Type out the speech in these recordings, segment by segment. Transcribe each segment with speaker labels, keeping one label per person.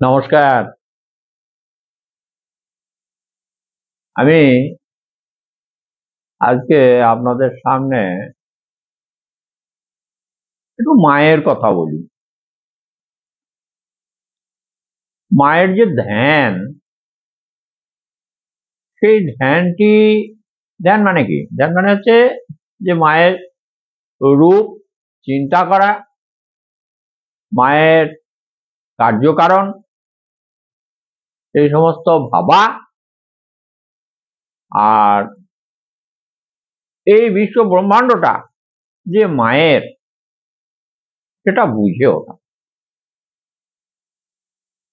Speaker 1: নমস্কার। আমি আজকে আপনাদের সামনে একটু মায়ের কথা বলি। মায়ের যে ধ্যান, সেই ধ্যানটি, ধ্যান মানে কি? ধ্যান মানে হচ্ছে যে মায়ের রূপ চিন্তা করা, মায়ের কার্যকারণ, সেই সমস্ত ভাবা, আর এই বিশ্ব ব্রহ্মাণ্ডটা যে মায়ের, সেটা বুঝে ওঠা।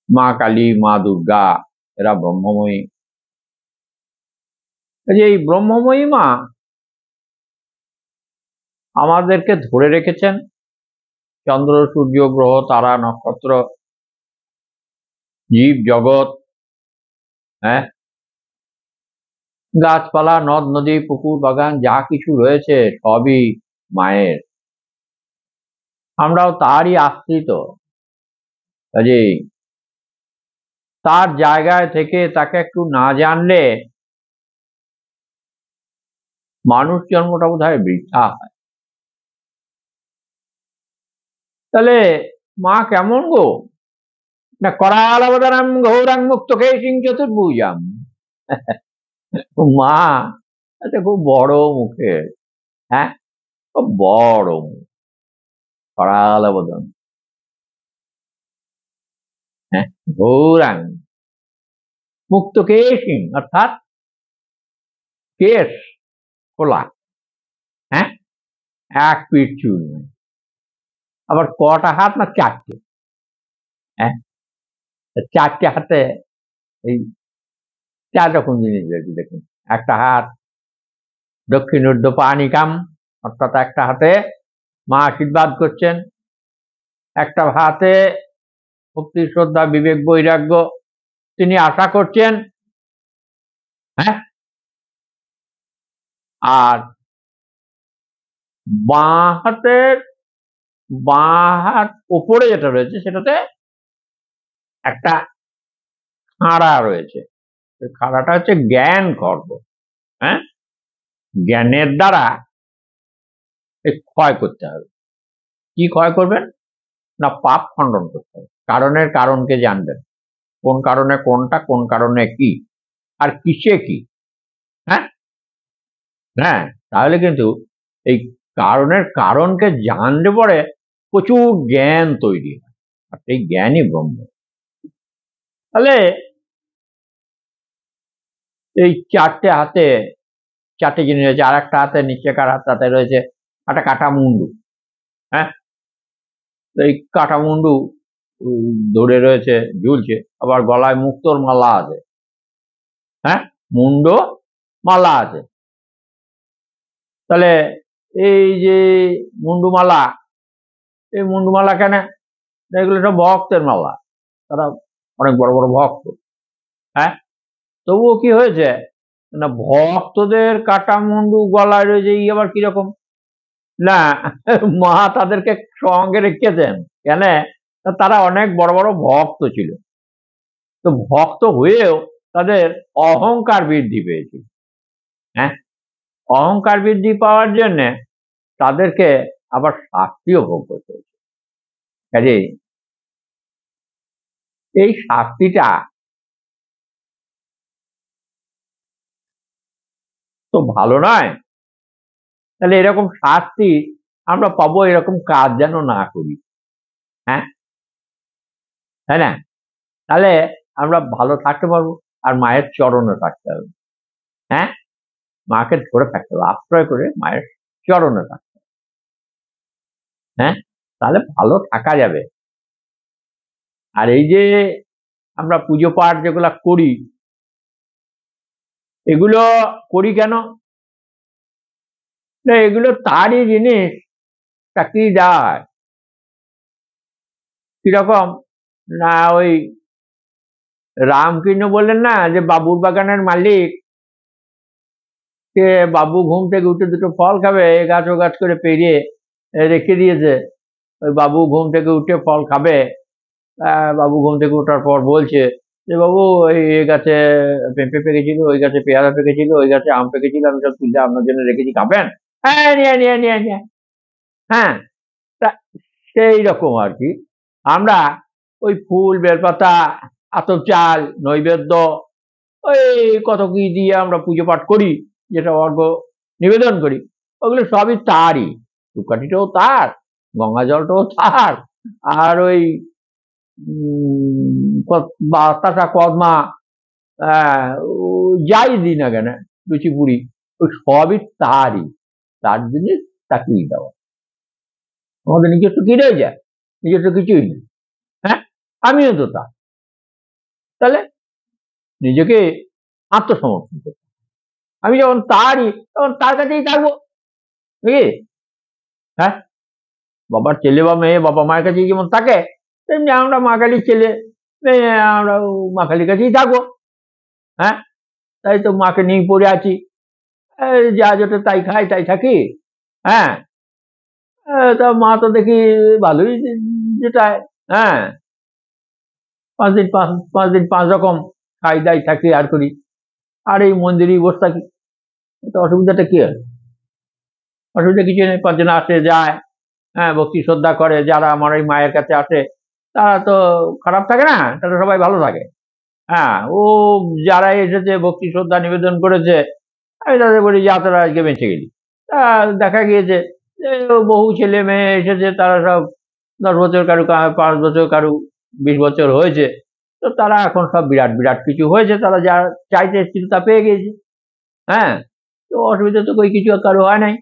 Speaker 1: মা কালী, মা দুর্গা, এরা ব্রহ্মময়ী। এই ব্রহ্মময়ী মা আমাদেরকে ধরে রেখেছেন। চন্দ্র, সূর্য, গ্রহ, তারা, নক্ষত্র, জীব জগৎ, হ্যাঁ, গাছপালা, নদ নদী, পুকুর, বাগান, যা কিছু রয়েছে সবই মায়ের। আমরাও তারই আশ্রিত। কাজেই তার জায়গায় থেকে তাকে একটু না জানলে মানুষ জন্মটা বোধহয় বৃথা হয়। তাহলে মা কেমন গো? না, করালাবদানাম ঘোরাং মুক্ত কেশিং চতুর্ভুজাম। মা এটা খুব বড় মুখের, হ্যাঁ, খুব বড় মুখ, করালাবদন, হ্যাঁ, ঘোরাং মুক্ত কেশিং, অর্থাৎ কেশ খোলা, হ্যাঁ, এক পিঠ চুল নেই। আবার কটা হাত? না, চারটে। হ্যাঁ, চারটে হাতে এই চার রকম জিনিস রয়েছে দেখুন। একটা হাত দক্ষিণ ঊর্ধ্ব পানিকাম, অর্থাৎ একটা হাতে মা আশীর্বাদ করছেন, একটা হাতে ভক্তি, শ্রদ্ধা, বিবেক, বৈরাগ্য তিনি আশা করছেন, হ্যাঁ, আর বাঁ হাতের বাঁ হাত ওপরে যেটা রয়েছে সেটাতে একটা খাঁড়া রয়েছে। খাঁড়াটা হচ্ছে জ্ঞান খর্ব, হ্যাঁ, জ্ঞানের দ্বারা ক্ষয় করতে হবে। কি ক্ষয় করবেন? না, পাপ খণ্ডন করতে হবে। কারণের কারণকে জানবেন, কোন কারণে কোনটা, কোন কারণে কি, আর কিসে কি। হ্যাঁ, হ্যাঁ, তাহলে কিন্তু এই কারণের কারণকে জানলে পরে প্রচুর জ্ঞান তৈরি হয়, আর এই জ্ঞানই ব্রহ্ম। তাহলে এই চারটে হাতে চারটে জিনিস রয়েছে। আর একটা হাতে, নিচেকার হাতে রয়েছে একটা কাটা মুন্ডু, হ্যাঁ, এই কাটা মুন্ডু ধরে রয়েছে, ঝুলছে। আবার গলায় মুক্তোর মালা আছে, হ্যাঁ, মুন্ড মালা আছে। তাহলে এই যে মুন্ডুমালা, এই মুন্ডুমালা কেন? এগুলো সব ভক্তের মালা, তারা অনেক বড় বড় ভক্ত, হ্যাঁ। তবুও কি হয়েছে না, ভক্তদের কাটা মুন্ডু গলায় রয়েছে, এই আবার কিরকম? না, মা তাদেরকে সঙ্গে রেখেছেন কেন? তারা অনেক বড় বড় ভক্ত ছিল। তো ভক্ত হয়েও তাদের অহংকার বৃদ্ধি পেয়েছিল, হ্যাঁ। অহংকার বৃদ্ধি পাওয়ার জন্য তাদেরকে আবার শাস্তিও ভোগ করতে হয়েছে। কাজে এই শাস্তিটা তো ভালো নয়। তাহলে এরকম শাস্তি আমরা পাবো, এরকম কাজ যেন না করি, হ্যাঁ, তাই না? তাহলে আমরা ভালো থাকতে পারবো, আর মায়ের চরণে থাকতে হবে, হ্যাঁ, মাকে ধরে থাকতে হবে, আশ্রয় করে মায়ের চরণে থাকতে হবে, হ্যাঁ, তাহলে ভালো থাকা যাবে। আর এই যে আমরা পুজো পাঠ যেগুলা করি, এগুলো করি কেন? এগুলো তারই জিনিস, কি দেওয়া হয় কিরকম? না, ওই রামকৃষ্ণ বললেন না যে বাবুর বাগানের মালিক, সে বাবু ঘুম থেকে উঠে দুটো ফল খাবে, এ গাছ ও গাছ করে পেরিয়ে রেখে দিয়েছে। ওই বাবু ঘুম থেকে উঠে ফল খাবে, বাবু ঘুম থেকে ওঠার পর বলছে যে বাবু এই গাছে পেঁপে পেকেছিল, ওই গাছে পেয়ারা পেকেছিল, ওই গাছে আম পেকেছিল, আমি সব তুলে আপনার জন্য রেখেছি, খাবেন? হ্যাঁ, নিয়ে নিয়ে নিয়ে নিয়ে। হ্যাঁ, তা সেই রকম আর কি। আমরা ওই ফুল, বেলপাতা, আতপ চাল, নৈবেদ্য, ওই কত কি দিয়ে আমরা পুজো পাঠ করি, যেটা অর্ঘ্য নিবেদন করি, ওগুলো সবই তারই। ধূপকাঠিটাও তার, গঙ্গা জলটাও তার, আর ওই বাতাসা, কদমা, যাই দিই না কেন, লুচি পুরি, ওই সবই তারই। তার জিনিস তাকেই দেওয়া। আমাদের নিজস্ব কি রয়ে যায়? নিজস্ব কিছুই নেই। হ্যাঁ, আমিও তো তার। তাহলে নিজেকে আত্মসমর্পণ করতে, আমি যখন তারই, তখন তার কাছেই থাকবো, নাকি? হ্যাঁ, বাবার ছেলে বা মেয়ে বাবা মায়ের কাছেই যেমন থাকে, তেমনি আমরা মা কালীর ছেলে মেয়ে, আমরা মা কালীর কাছেই থাকবো। হ্যাঁ, তাই তো মাকে নিয়ে পড়ে আছি, যা যেটা তাই খাই, তাই থাকি। হ্যাঁ, তা মা তো দেখি ভালোই যেটায়। হ্যাঁ, 5 দিন 5 দিন 5 রকম খাই দাই থাকি আর করি, আর এই মন্দিরেই বসে থাকি। তো অসুবিধাটা কি আছে? অসুবিধা কিছু নেই। 5 জন আসে যায়, হ্যাঁ, ভক্তি শ্রদ্ধা করে। যারা আমার এই মায়ের কাছে আসে তারা তো খারাপ থাকে না, তারা সবাই ভালো থাকে। হ্যাঁ, ও যারা এসেছে ভক্তি শ্রদ্ধা নিবেদন করেছে, আমি তাদের বলি যে তোরা আজকে বেঁচে গেলি। তা দেখা গিয়েছে যে বহু ছেলে মেয়ে এসেছে, তারা সব 10 বছর, কারু 5 বছর, কারু 20 বছর হয়েছে। তো তারা এখন সব বিরাট বিরাট কিছু হয়েছে, তারা যা চাইতে এসেছিল তা পেয়ে গেছে। হ্যাঁ, তো অসুবিধা তো কই কিছু কারো হয় নাই।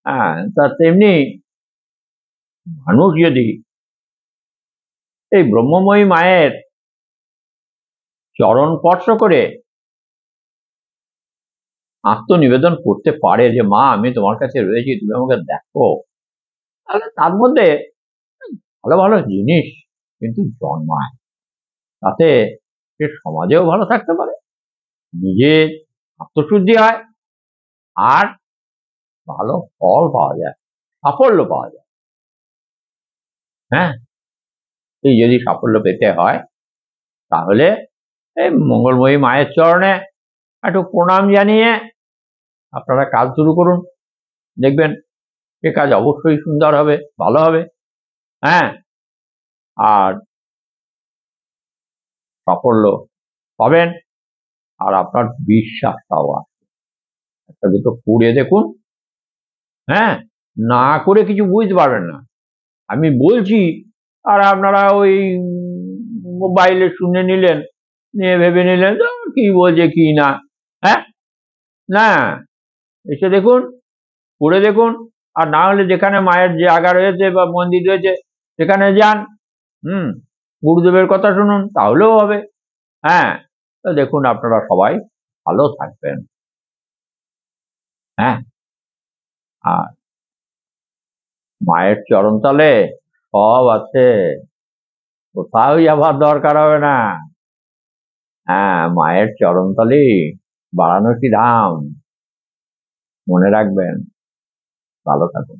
Speaker 1: হ্যাঁ, তা তেমনি মানুষ যদি এই ব্রহ্মময়ী মায়ের চরণ স্পর্শ করে আত্মনিবেদন করতে পারে যে মা আমি তোমার কাছে রয়েছি, তুমি আমাকে দেখো, তাহলে তার মধ্যে ভালো ভালো জিনিস কিন্তু জন্মায়। তাতে সে সমাজেও ভালো থাকতে পারে, নিজের আত্মশুদ্ধি হয়, আর ভালো ফল পাওয়া যায়, সাফল্য পাওয়া যায়। হ্যাঁ, এই যদি সাফল্য পেতে হয়, তাহলে এই মঙ্গলময়ী মায়ের চরণে একটু প্রণাম জানিয়ে আপনারা কাজ শুরু করুন। দেখবেন সে কাজ অবশ্যই সুন্দর হবে, ভালো হবে। হ্যাঁ, আর সাফল্য পাবেন, আর আপনার বিশ্বাসটাও আসবে। একটা দুটো করে দেখুন। হ্যাঁ, না করে কিছু বুঝতে পারবেন না। আমি বলছি আর আপনারা ওই মোবাইলে শুনে নিলেন, নিয়ে ভেবে নিলেন কি বলছে কি না। হ্যাঁ, না, এসে দেখুন, করে দেখুন। আর না হলে যেখানে মায়ের জায়গা রয়েছে বা মন্দির রয়েছে সেখানে যান, গুরুদেবের কথা শুনুন, তাহলেও হবে। হ্যাঁ, তো দেখুন আপনারা সবাই ভালো থাকবেন। হ্যাঁ, আর মায়ের চরণতলে সব আছে, কোথাও যাবার দরকার হবে না। হ্যাঁ, মায়ের চরণতলেই বারাণসী ধাম। মনে রাখবেন। ভালো থাকুন।